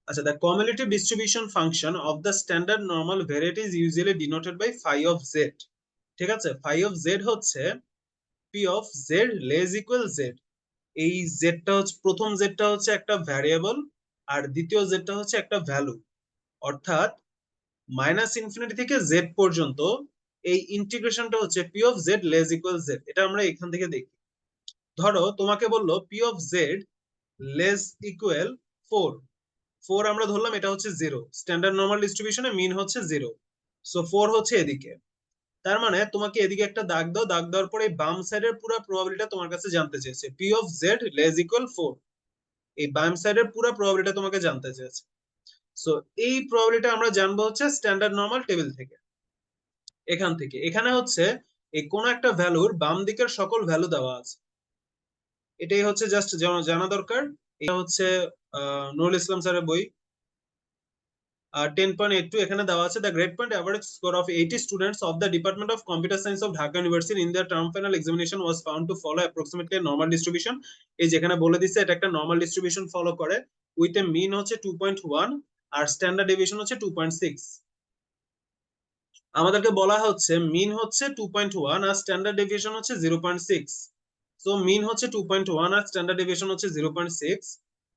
আচ্ছা, the cumulative distribution function of the standard normal variety is usually denoted by phi of z। ঠিক আছে, phi of z হচ্ছে p of z less equal z। এই জেডটা হচ্ছে, প্রথম জেডটা হচ্ছে একটা ভ্যারিয়েবল, আর দ্বিতীয় জেডটা হচ্ছে একটা ভ্যালু। অর্থাৎ মাইনাস ইনফিনিটি থেকে জেড পর্যন্ত এই ইন্টিগ্রেশনটা হচ্ছে P of Z less equal Z. এটা আমরা এখান থেকে দেখি। ধরো তোমাকে বললো P of Z less equal 4। 4 আমরা ধরলাম এটা হচ্ছে 0, স্ট্যান্ডার্ড নরমাল ডিস্ট্রিবিউশনে মিন হচ্ছে 0। সো 4 হচ্ছে এদিকে। তার মানে তোমাকে এদিকে একটা দাগ দাও, দাগ দেওয়ার পরে বাম সাইডের পুরো প্রবাবিলিটি তোমার কাছে জানতে চেয়েছে, P of Z less equal 4। এই বাম সাইডের পুরো প্রবাবিলিটি তোমাকে জানতে চেয়েছে। সো এই প্রবাবিলিটি আমরা জানবো হচ্ছে স্ট্যান্ডার্ড নরমাল টেবিল থেকে। এখান থেকে এখানে হচ্ছে এই কোন একটা ভ্যালুর বাম দিকের সকল ভ্যালু দেওয়া আছে, এটাই হচ্ছে জাস্ট জানা দরকার। এটা হচ্ছে নুরুল ইসলাম স্যারের বই 10.82। এখানে দেওয়া আছে, the grade point average score of 80 students of the department of computer science of Dhaka university in the term final examination was found to follow approximately normal distribution. এই যেখানে বলে দিচ্ছে এটা একটা নরমাল ডিস্ট্রিবিউশন ফলো করে, উইথ এ মিন হচ্ছে 2.1 আর standard deviation হচ্ছে 2.6। আমাদেরকে বলা হচ্ছে মিন হচ্ছে 2.1 আর স্ট্যান্ডার্ড ডেভিয়েশন হচ্ছে 0.6। সো মিন হচ্ছে 2.1 আর স্ট্যান্ডার্ড ডেভিয়েশন হচ্ছে 0.6।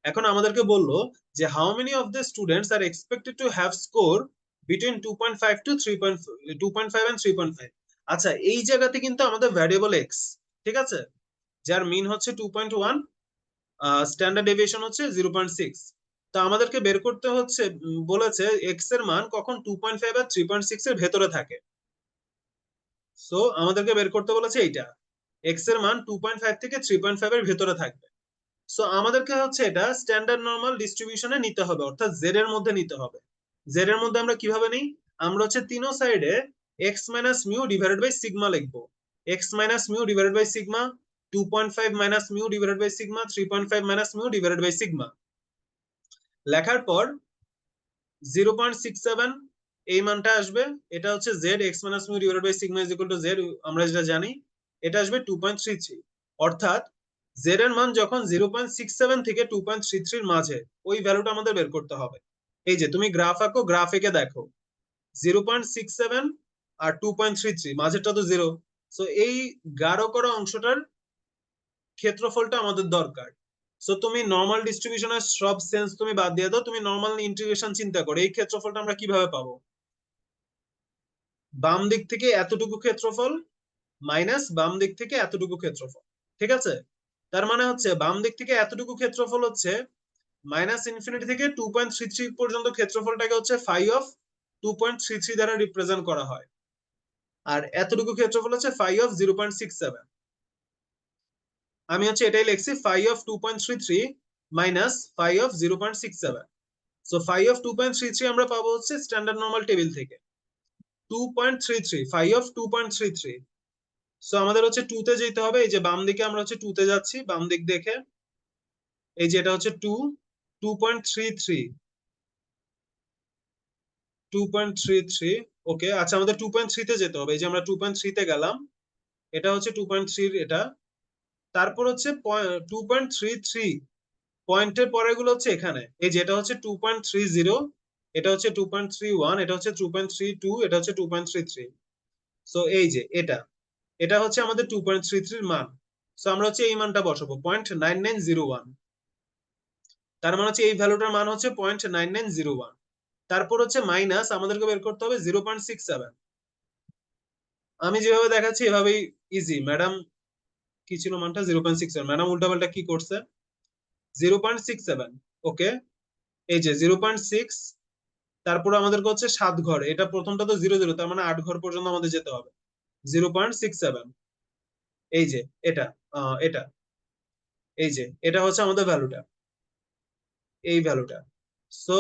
এখন আমাদেরকে বললো যে how many of the students are expected to have score between 2.5 to 2.5 and 3.5। আচ্ছা, এই জায়গাতে কিন্তু আমাদের ভ্যারিয়েবল এক্স, ঠিক আছে, যার মিন হচ্ছে 2.1, স্ট্যান্ডার্ড ডেভিয়েশন হচ্ছে 0.6। তো আমাদেরকে বের করতে হচ্ছে, বলেছে এক্স এর মান কখন 2.5 আর 3.6 এর ভেতরে থাকে। সো আমাদেরকে বের করতে বলেছে এইটা, এক্স এর মান 2.5 থেকে 3.5 এর ভেতরে থাকবে। সো আমাদেরকে হচ্ছে এটা স্ট্যান্ডার্ড নরমাল ডিস্ট্রিবিউশনে নিতে হবে, অর্থাৎ জেড এর মধ্যে নিতে হবে। জেড এর মধ্যে আমরা কিভাবে নিই, আমরা হচ্ছে তিনো সাইডে X minus mu divided by sigma লিখবো। X minus mu divided by sigma, 2.5 minus mu divided by sigma, 3.5 minus mu divided by sigma. লেখার পর 0.67 এই মানটা আসবে। এটা হচ্ছে Z, X minus mu divided by sigma is equal to Z, আমরা যেটা জানি। এটা আসবে 2.33। অর্থাৎ জেড এর মান যখন 0.67 থেকে 2.33 এর মাঝে, ওই ভ্যালুটা আমাদের বের করতে হবে। এই যে তুমি গ্রাফ আঁকো, গ্রাফ এঁকে দেখো 0.67 আর 2.33 মাঝেরটা তো 0। সো এই গাঢ় করা অংশটার ক্ষেত্রফলটা আমাদের দরকার। সো তুমি নর্মাল ডিস্ট্রিবিউশনের সব সেন্স তুমি বাদ দিয়ে দাও, তুমি নর্মাল ইন্টিগ্রেশন চিন্তা করো, এই ক্ষেত্রফলটা আমরা কিভাবে পাবো। বাম দিক থেকে এতটুকু ক্ষেত্রফল মাইনাস বাম দিক থেকে এতটুকু ক্ষেত্রফল, ঠিক আছে। তার মানে হচ্ছে বাম দিক থেকে এতটুকু ক্ষেত্রফল হচ্ছে মাইনাস ইনফিনিটি থেকে 2.33 পর্যন্ত ক্ষেত্রফলটাকে হচ্ছে ফাই অফ 2.33 দ্বারা রিপ্রেজেন্ট করা হয়। আর এতটুকু ক্ষেত্রফল হচ্ছে ফাই অফ 0.67। আমি হচ্ছে এটাই লিখছি, phi of 2.33 minus phi of 0.67। So phi of 2.33 আমরা পাবো হচ্ছে স্ট্যান্ডার্ড নরমাল টেবিল থেকে 2.33, ফাই অফ 2.33। সো আমাদের হচ্ছে 2 তে যেতে হবে। এই যে বাম দিকে আমরা হচ্ছে 2 তে যাচ্ছি, বাম দিক দেখে। এই যে এটা হচ্ছে 2, 2.33, 2.33। ওকে, আচ্ছা আমাদের 2.3 তে যেতে হবে। এই যে আমরা 2.3 তে গেলাম, এটা হচ্ছে 2.3 এটা। তারপর হচ্ছে 2.33 পয়েন্টের পরের গুলো হচ্ছে এখানে। এই যে এটা হচ্ছে 2.30, এটা হচ্ছে 2.31, এটা হচ্ছে 2.32, এটা হচ্ছে 2.33। সো এই যে এটা, এটা হচ্ছে আমাদের 2.33 এর মান। সো আমরা হচ্ছে এই মানটা বসাবো 0.9901। তার মানে হচ্ছে এই ভ্যালুটার মান হচ্ছে 0.9901। তারপর হচ্ছে মাইনাস আমাদেরকে বের করতে হবে 0.67। আমি যেভাবে দেখাচ্ছি এভাবেই ইজি। ম্যাডাম কি ছিল মানটা, 0.67, ম্যাডাম উল্টাপাল্টা কি করছে, 0.67। ওকে, এই যে 0.6। তারপর আমাদেরকে হচ্ছে 7 ঘর, এটা প্রথমটা তো 0 0, তার মানে 8 ঘর পর্যন্ত আমাদের যেতে হবে। 0.67, এই যে এটা, এটা, এই যে এটা হচ্ছে আমাদের ভ্যালুটা, এই ভ্যালুটা। সো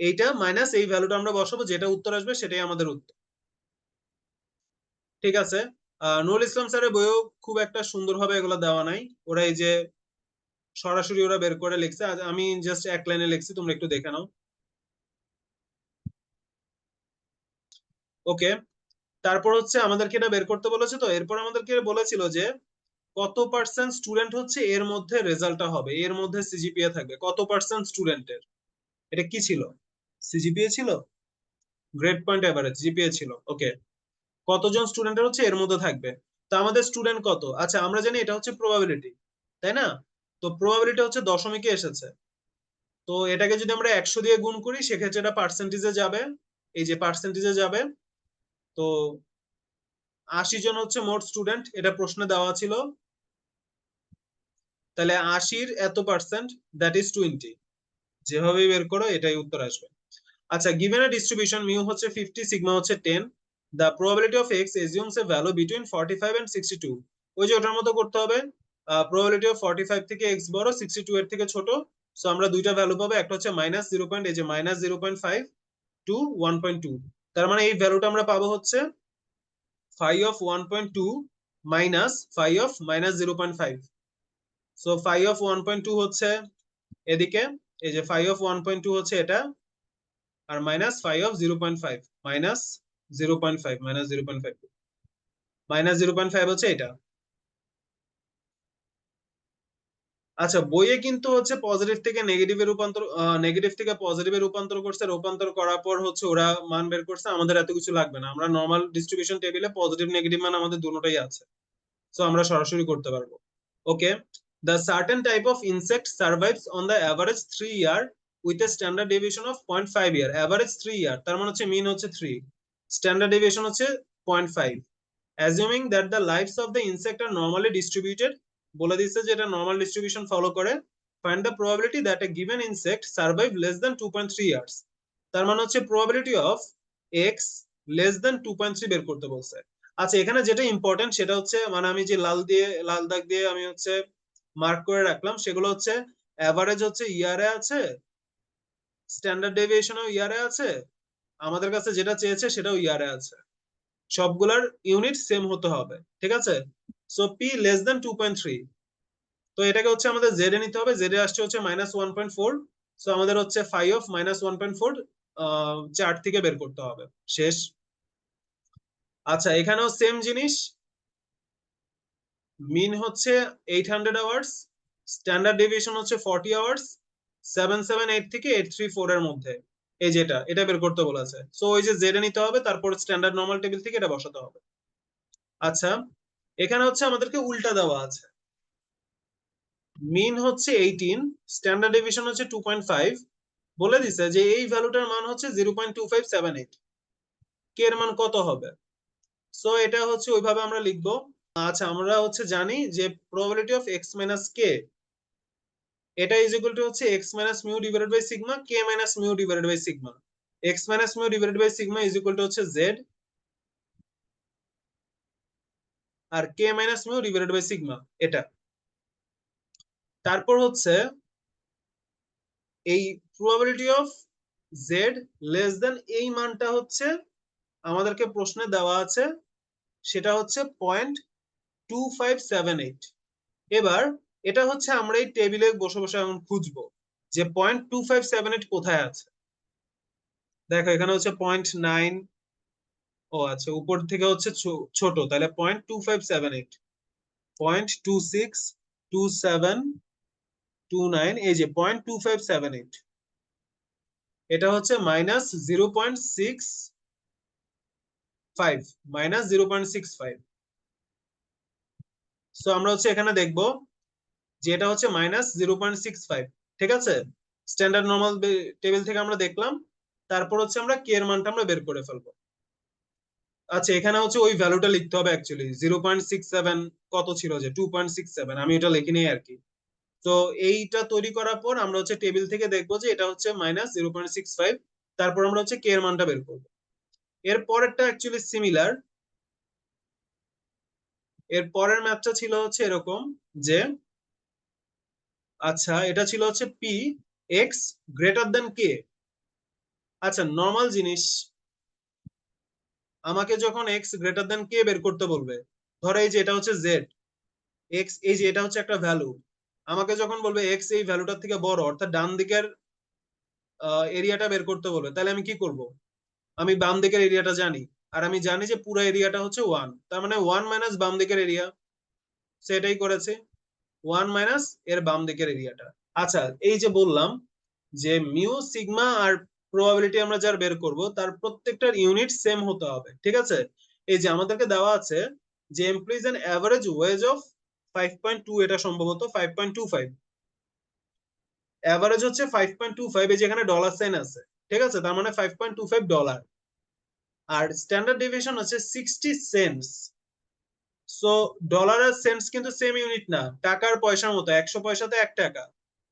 এইটা মাইনাস এই ভ্যালুটা আমরা বসাবো, যেটা উত্তর আসবে সেটাই আমাদের উত্তর। ঠিক আছে। নুরুল ইসলাম স্যারের বইও খুব একটা সুন্দরভাবে এগুলো দেওয়া নাই, ওরা এই যে সরাসরি ওরা বের করে লিখছে, আমি জাস্ট এক লাইনে লিখছি, তোমরা একটু দেখে নাও। ওকে, তারপর হচ্ছে আমাদেরকে এটা বের করতে বলেছে। তো এরপর আমাদেরকে বলেছিল যে কত পার্সেন্ট স্টুডেন্ট হচ্ছে এর মধ্যে রেজাল্টটা হবে, এর মধ্যে সিজিপিএ থাকবে, কত পার্সেন্ট স্টুডেন্টের। এটা কি ছিল? সিজিপিএ ছিল, গ্রেড পয়েন্ট এভারেজ, জিপিএ ছিল। ওকে, কতজন স্টুডেন্টের হচ্ছে এর মধ্যে থাকবে। তো আমাদের স্টুডেন্ট কত? আচ্ছা আমরা জানি এটা হচ্ছে প্রবাবিলিটি, তাই না? তো প্রবাবিলিটি হচ্ছে দশমিকে এসেছে, তো এটাকে যদি আমরা 100 দিয়ে গুণ করি সেক্ষেত্রে এটা পার্সেন্টেজে যাবে, এই যে পার্সেন্টেজে যাবে। তো 80 জন হচ্ছে মোট স্টুডেন্ট, এটা প্রশ্নে দেওয়া ছিল, তাহলে 80-র এত পার্সেন্ট, দ্যাট ইজ 20। যেভাবে বের করো এটাই উত্তর আসবে। আচ্ছা, গিভেন আ ডিস্ট্রিবিউশন মিউ হচ্ছে 50, সিগমা হচ্ছে 10, the probability of X assumes a value between 45 and 62। ওই যে ওটার মতো করতে হবে, প্রবাবিলিটি অফ 45 থেকে এক্স বড়, 62 এর থেকে ছোট। সো আমরা দুইটা ভ্যালু পাবো, একটা হচ্ছে মাইনাস 0. এই যে মাইনাস 0.5 টু 1.2। তার মানে এই ভ্যালুটা আমরা পাবো হচ্ছে 5 of 1.2 minus 5 of minus 0.5। So 5 of 1.2 হচ্ছে এদিকে, এই যে 5 অফ 1.2 হচ্ছে এটা, আর minus 5 of 0.5, minus 0.5, minus 0.5, minus 0.5 হচ্ছে এটা। আচ্ছা, বইয়ে কিন্তু হচ্ছে পজিটিভ থেকে নেগেটিভে রূপান্তর, নেগেটিভ থেকে পজিটিভে রূপান্তর করছে, রূপান্তর করার পর হচ্ছে ওরা মান বের করছে। আমাদের এত কিছু লাগবে না, আমরা নর্মাল ডিস্ট্রিবিউশন টেবিলে পজিটিভ নেগেটিভ মান আমাদের দুটোটাই আছে, সো আমরা সরাসরি করতে পারবো। ওকে, the certain type of insect survives on the average 3 year with a standard deviation of 0.5 year। average 3 year তার মানে হচ্ছে মিন হচ্ছে 3, স্ট্যান্ডার্ড ডেভিয়েশন হচ্ছে 0.5। assuming that the lives of the insect are normally distributed, বলে দিচ্ছে যে এটা নরমাল ডিস্ট্রিবিউশন ফলো করে, find the probability that a given insect survive less than 2.3 years। তার মানে হচ্ছে probability of x less than 2.3 বের করতে বলছে। আচ্ছা, এখানে যেটা ইম্পর্টেন্ট সেটা হচ্ছে, মানে আমি যে লাল দাগ দিয়ে আমি হচ্ছে মার্ক করে রাখলাম, সেগুলো হচ্ছে এভারেজ হচ্ছে ইয়ারে আছে, স্ট্যান্ডার্ড ডেভিয়েশনও ইয়ারে আছে, আমাদের কাছে যেটা চেয়েছে সেটাও ইয়ারে আছে, সবগুলার ইউনিট সেম হতে হবে, ঠিক আছে? সো পি লেস দেন 2.3, তো এটাকে হচ্ছে আমাদের জেড এ নিতে হবে, জেড এ আসছে হচ্ছে -1.4। সো আমাদের হচ্ছে 5 অফ -1.4 চার্ট থেকে বের করতে হবে, শেষ। আচ্ছা, এখানেও সেম জিনিস, মিন হচ্ছে 800 আওয়ার্স, স্ট্যান্ডার্ড ডেভিয়েশন হচ্ছে 40 আওয়ার্স, 778 থেকে 834 এর মধ্যে, এই যেটা এটা বের করতে বলেছে। সো ওই যে জেড এ নিতে হবে, তারপর স্ট্যান্ডার্ড নরমাল টেবিল থেকে এটা বসাতে হবে। আচ্ছা, এখানে হচ্ছে আমাদেরকে উল্টা দেওয়া আছে, মিন হচ্ছে 18, স্ট্যান্ডার্ড ডেভিয়েশন হচ্ছে 2.5, বলে দিছে যে এই ভ্যালুটার মান হচ্ছে 0.2578, কে এর মান কত হবে? সো এটা হচ্ছে ওইভাবে আমরা লিখবো। আচ্ছা, আমরা হচ্ছে জানি যে প্রবাবিলিটি অফ x মাইনাস কে, এটা ইজ ইকুয়াল টু হচ্ছে x minus mu divided by sigma, k minus mu divided by sigma. x minus mu divided by sigma is equal to হচ্ছে z, আর k minus mu divided by sigma এটা। তারপর হচ্ছে এই probability of z less than, এই মানটা হচ্ছে আমাদেরকে প্রশ্নে দেওয়া আছে, সেটা হচ্ছে 0.2578। এবার এটা হচ্ছে আমরা এই টেবিলে বসে বসে এখন খুঁজবো যে 0.2578 কোথায় আছে। দেখো এখানে হচ্ছে 0.9, ও আচ্ছা উপর থেকে হচ্ছে ছোট, তাহলে 0.2578, 0.262729, এই যে 0.2578, এটা হচ্ছে -0.65, -0.65। সো আমরা হচ্ছে এখানে দেখবো যে এটা হচ্ছে -0.65, ঠিক আছে? স্ট্যান্ডার্ড নরমাল টেবিল থেকে আমরা দেখলাম, তারপর হচ্ছে আমরা কে এর মানটা আমরা বের করে ফেলবো। আচ্ছা, এখানে হচ্ছে ওই ভ্যালুটা লিখতে হবে, অ্যাকচুয়ালি 0.67 কত ছিল, যে 2.67, আমি এটা লিখিনি আর কি। তো এইটা তৈরি করার পর আমরা হচ্ছে টেবিল থেকে দেখবো যে এটা হচ্ছে -0.65, তারপর আমরা হচ্ছে কে এর মানটা বের করবো। এর পরেরটা অ্যাকচুয়ালি সিমিলার, এর পরের ম্যাথটা ছিল হচ্ছে এরকম যে, আচ্ছা এটা ছিল হচ্ছে পি এক্স গ্রেটার দেন কে। আচ্ছা, নর্মাল জিনিস, আমাকে যখন এক্স গ্রেটার দেন কে বের করতে বলবে, ধরো এই যে এটা হচ্ছে জেড, এক্স এই যে এটা হচ্ছে একটা ভ্যালু, আমাকে যখন বলবে এক্স এই ভ্যালুটার থেকে বড়, অর্থাৎ ডান দিকের এরিয়াটা বের করতে বলবে, তাহলে আমি কি করব? আমি বাম দিকের এরিয়াটা জানি, আর আমি জানি যে পুরো এরিয়াটা হচ্ছে 1, তার মানে 1 মাইনাস বাম দিকের এরিয়া, সেটাই করেছে 1 মাইনাস এর বাম দিকের এরিয়াটা। আচ্ছা, এই যে বললাম যে মিউ সিগমা আর প্রবাবিলিটি আমরা যার বের করব তার প্রত্যেকটার ইউনিট সেম হতে হবে, ঠিক আছে? এই যে আমাদেরকে দেওয়া আছে যে employees N average ways of 5.2, এটা সম্ভবত 5.25, অ্যাভারেজ হচ্ছে 5.25, এই যেখানে ডলার সাইন আছে, ঠিক আছে? তার মানে $5.25। আর স্ট্যান্ডার্ড ডেভিয়েশন হচ্ছে 60 সেন্টস। সো ডলার আর সেন্টস কিন্তু সেম ইউনিট না, টাকার পয়সার মতো, 100 পয়সাতে 1 টাকা।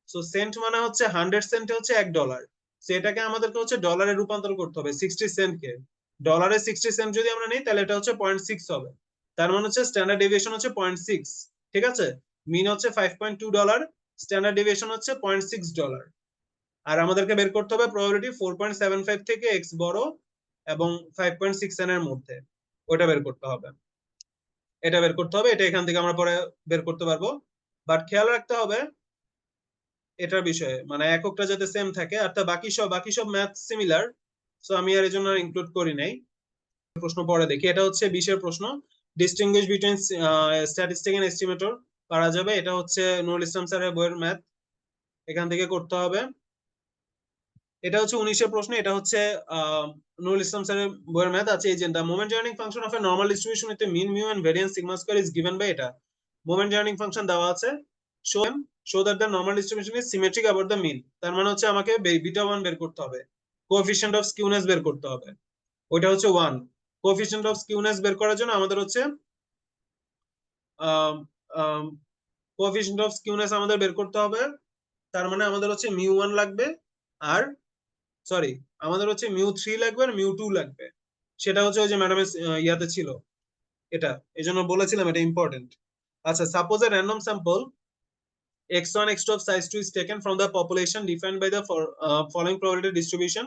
সো সেন্ট মানে হচ্ছে 100 সেন্ট হচ্ছে $1। সেটাকে আমাদেরকে হচ্ছে ডলারে রূপান্তর করতে হবে 60 সেন্টকে। ডলারে 60 সেন্ট যদি আমরা নিই তাহলে এটা হচ্ছে 0.6 হবে। তার মানে হচ্ছে স্ট্যান্ডার্ড ডেভিয়েশন হচ্ছে 0.6, ঠিক আছে? মিন হচ্ছে $5.2, স্ট্যান্ডার্ড ডেভিয়েশন হচ্ছে $0.6। আর আমাদেরকে বের করতে হবে প্রবাবিলিটি 4.75 থেকে এক্স বড় এবং 5.6 এর মধ্যে, ওটা বের করতে হবে। এটা বের করতে হবে, এটা এখান থেকে আমরা পরে বের করতে পারবো। বাট খেয়াল রাখতে হবে এটার বিষয়ে, মানে এককটা যাতে সেম থাকে, আর তা বাকি সব ম্যাথ সিমিলার। সো আমি আর এজন্য ইনক্লুড করি নাই। প্রশ্ন পরে দেখি, এটা হচ্ছে 20 এর প্রশ্ন। Distinguish between statistic and estimator পারা যাবে, এটা হচ্ছে নুরুল ইসলাম স্যারের বইয়ের ম্যাথ, এখান থেকে করতে হবে। এটা হচ্ছে 19 এর প্রশ্ন, এটা হচ্ছে নুরুল ইসলাম স্যারের বইয়ের ম্যাথ আছে। এই যে the moment generating function of a normal distribution with mean mu and variance sigma square is given by, এটা মোমেন্ট জার্নিং ফাংশন দেওয়া আছে। Show that the normal distribution is symmetric about the mean, তার মানে হচ্ছে আমাকে beta 1 বের করতে হবে, কোএফিশিয়েন্ট অফ স্কিউনেস বের করতে হবে, ওইটা হচ্ছে 1। কোএফিশিয়েন্ট অফ স্কিউনেস বের করার জন্য আমাদের হচ্ছে কোএফিশিয়েন্ট অফ স্কিউনেস আমাদের বের করতে হবে, তার মানে আমাদের হচ্ছে মিউ 1 লাগবে, আর সরি আমাদের হচ্ছে মিউ 3 লাগবে আর মিউ 2 লাগবে। সেটা হচ্ছে ওই যে ম্যাডামের ইয়াতে ছিল, এটা এজন্য বলেছিলাম এটা ইম্পর্টেন্ট। আচ্ছা, suppose A random sample x1 x2 of size 2 is taken from the population defined by the following probability distribution.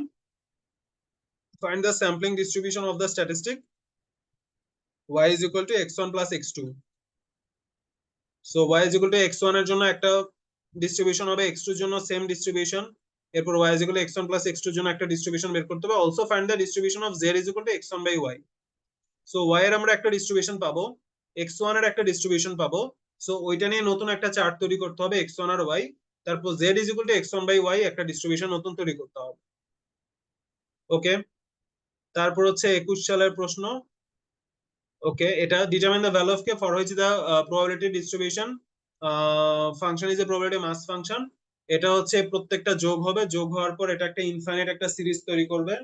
Find the sampling distribution of the statistic y is equal to x1 plus x2. So y is equal to x1 এর জন্য একটা distribution হবে, x2 এর জন্য same distribution, এরপর y is equal to x1 plus x2 এর জন্য একটা ডিস্ট্রিবিউশন বের করতে হবে। Also find the distribution of z is equal to x1 by y. So y এর আমরা একটা ডিস্ট্রিবিউশন পাবো, x1 এর একটা ডিস্ট্রিবিউশন পাবো। সো ওইটা নিয়ে নতুন একটা চার্ট তৈরি করতে হবে x1 আর y, তারপর z is equal to x1 by y একটা ডিস্ট্রিবিউশন নতুন তৈরি করতে হবে। ওকে, তারপর হচ্ছে 21 সালের প্রশ্ন। ওকে, এটা determine the value of K for which the probability distribution function is a probability mass function। এটা হচ্ছে প্রত্যেকটা যোগ হবে, যোগ হওয়ার পর এটা একটা ইনফাইনাইট একটা সিরিজ তৈরি করবে।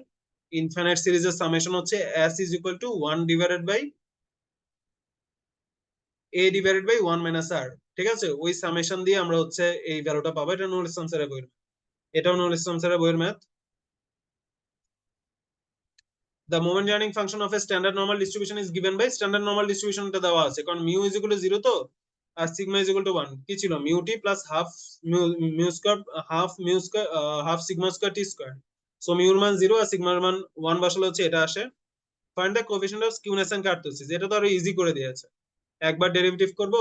ইনফাইনাইট সিরিজের সামেশন হচ্ছে s is equal to 1 divided by a divided by 1 minus r, ঠিক আছে? ওই সামেশন দিয়ে আমরা হচ্ছে এই ভ্যালুটা পাবো। এটা নুরুল ইসলাম স্যারের বইয়ের, এটাও নুরুল ইসলাম স্যারের বইয়ের math. The moment joining function of a standard normal distribution is given by standard normal distribution টা দেওয়া আছে, কারণ mu is equal to 0 তো, আর sigma is equal to 1 কি ছিল, mu t plus half mu square half sigma square t square। So mu এর মান 0 আর sigma এর মান 1 বসালে হচ্ছে এটা আসে। Find the coefficient of skewness and kurtosis, এটা তো আরো ইজি করে দিয়েছে, একবার ডেরিভেটিভ করব।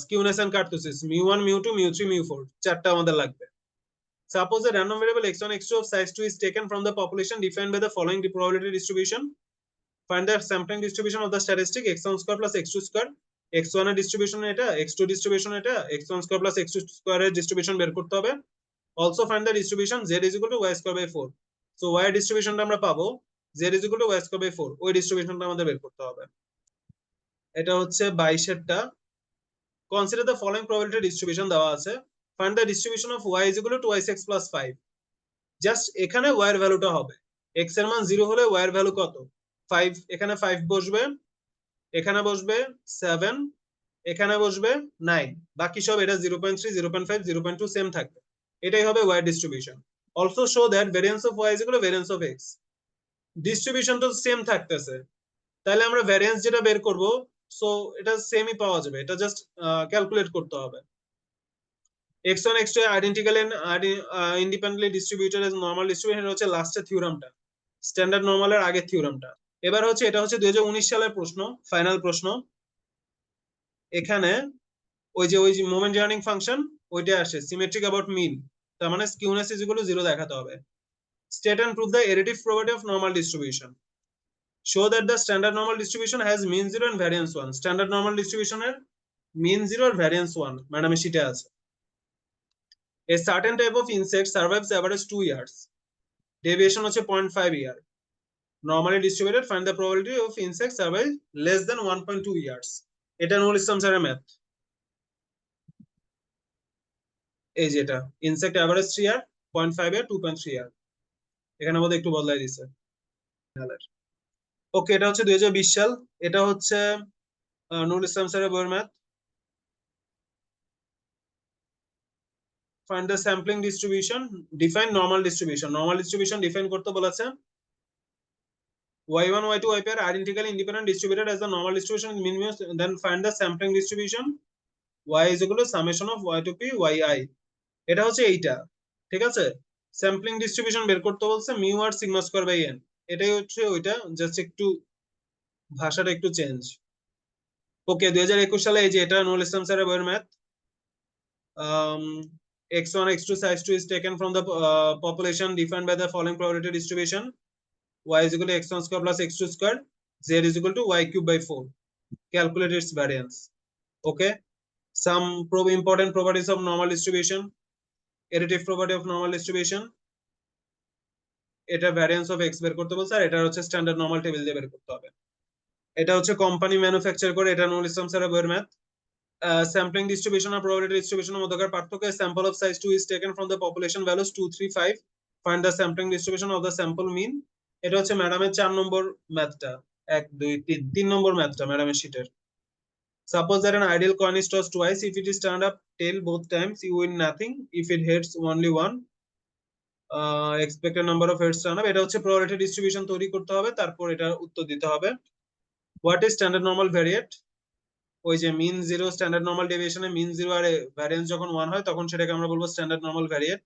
Skewness and kurtosis mu1 mu2 mu3 mu4 চারটা আমাদের লাগবে। Suppose a random variable x1 x2 of size 2 is taken from the population defined by the following probability distribution. Find the sampling distribution of the statistic x1 square plus x2 square. x1 এর distribution এটা, x2 distribution এটা, x1 square plus x2 square এর distribution বের করতে হবে। Also find the distribution z is equal to y square by 4. So y এর ডিস্ট্রিবিউশনটা আমরা পাবো z is equal to y square by 4, ওই ডিস্ট্রিবিউশনটা আমাদের বের করতে হবে। এটা হচ্ছে 22 এরটা। Consider the following probability distribution দেওয়া আছে। Find the distribution of y is equal to 2x plus 5. Just এখানে y এর ভ্যালুটা হবে, x এর মান 0 হলে y এর ভ্যালু কত, 5, এখানে 5 বসবে, এখানে বসবে 7, এখানে বসবে 9, বাকি সব এটা 0.3 0.5 0.2 সেম থাকবে, এটাই হবে y distribution. Also show that variance of y is equal to variance of x, distribution তো সেম থাকতেছে, তাহলে আমরা ভ্যারিয়েন্স যেটা বের করব, সো এটা সেমই পাওয়া যাবে, এটা জাস্ট ক্যালকুলেট করতে হবে। x1 x2 identical and independently distributed as normal distribution হচ্ছে লাস্টের থিওরামটা, স্ট্যান্ডার্ড নরমালের আগের থিওরামটা। এবার হচ্ছে এটা হচ্ছে 2019 সালের প্রশ্ন, ফাইনাল প্রশ্ন। এখানে ওই যে মোমেন্ট জার্নিং ফাংশন ওইটা আসে সিমেট্রিক অ্যাবাউট মিন, তার মানে স্কিউনেস ইজ ইকুয়াল টু 0 দেখাতে হবে। State and prove the additive property of normal distribution. Show that the standard normal distribution has mean 0 and variance 1। Standard normal ডিস্ট্রিবিউশনের মিন 0 আর variance 1 ম্যাডামের শীটে আছে। A certain type of insect survives average 2 years. Deviation হচ্ছে 0.5 year. Normally distributed, find the probability of insect survive less than 1.2 years. এটা নুরুল ইসলাম স্যারের math. এই যেটা ইনসেক্ট অ্যাভারেজ 3 ইয়ার, 0.5 ইয়ার, 2.3 ইয়ার। এখানে মধ্যে একটু বদলাই দিছে। ওকে, এটা হচ্ছে 2020 সাল। এটা হচ্ছে নুরুল ইসলাম স্যারের বইয়ের math. Find the sampling distribution, define normal distribution. Normal distribution define করতে বলেছে। y1, y2, y pair identically independent distributed as the normal distribution is mean, then find the sampling distribution. Y is equal to summation of y to p yi. এটা হচ্ছে এইটা, ঠিক আছে। Sampling distribution বের করতে বলছে মিউ আর sigma square by n। এটাই হচ্ছে ওইটা, জাস্ট একটু ভাষাটা একটু চেঞ্জ। ওকে, 2021 সালে এই যে এটা নুরুল ইসলাম স্যারের বইয়ের math. x1 x2 size 2 is taken from the population defined by the following probability distribution. Y is equal to x1 square plus x2 square, z is equal to y cube by 4. Calculate its variance. Okay, some important properties of normal distribution. Additive property of normal distribution, এটা variance of x বের করতে বলছে, আর এটা হচ্ছে standard normal table দিয়ে বের করতে হবে। এটা হচ্ছে কোম্পানি ম্যানুফ্যাকচার করে, এটা নুরুল ইসলাম স্যারের বইয়ের ম্যাথ। স্যাম্পলিং ডিস্ট্রিবিউশন আর প্রবাবিলিটি ডিস্ট্রিবিউশনের মধ্যকার পার্থক্য, sample of size 2 is taken from the population values 2, 3, 5. Find the sampling distribution of the sample mean. এটা হচ্ছে ম্যাডামের 4 নম্বর ম্যাথটা, 1 2 3 নম্বর ম্যাথটা ম্যাডামের শীটের। Suppose that an ideal coin is tossed twice. If it is turned up tail both times, you win nothing. If it heads only one, expected number of heads turn up. এটা হচ্ছে probability distribution তৈরি করতে হবে, তারপর এটা উত্তর দিতে হবে। What is standard normal variate? ওই যে মিন 0 স্ট্যান্ডার্ড নরমাল ডেভিয়েশনে মিন 0 আর ভ্যারিয়েন্স যখন 1 হয় তখন সেটাকে আমরা বলবো স্ট্যান্ডার্ড নরমাল ভ্যারিয়েট।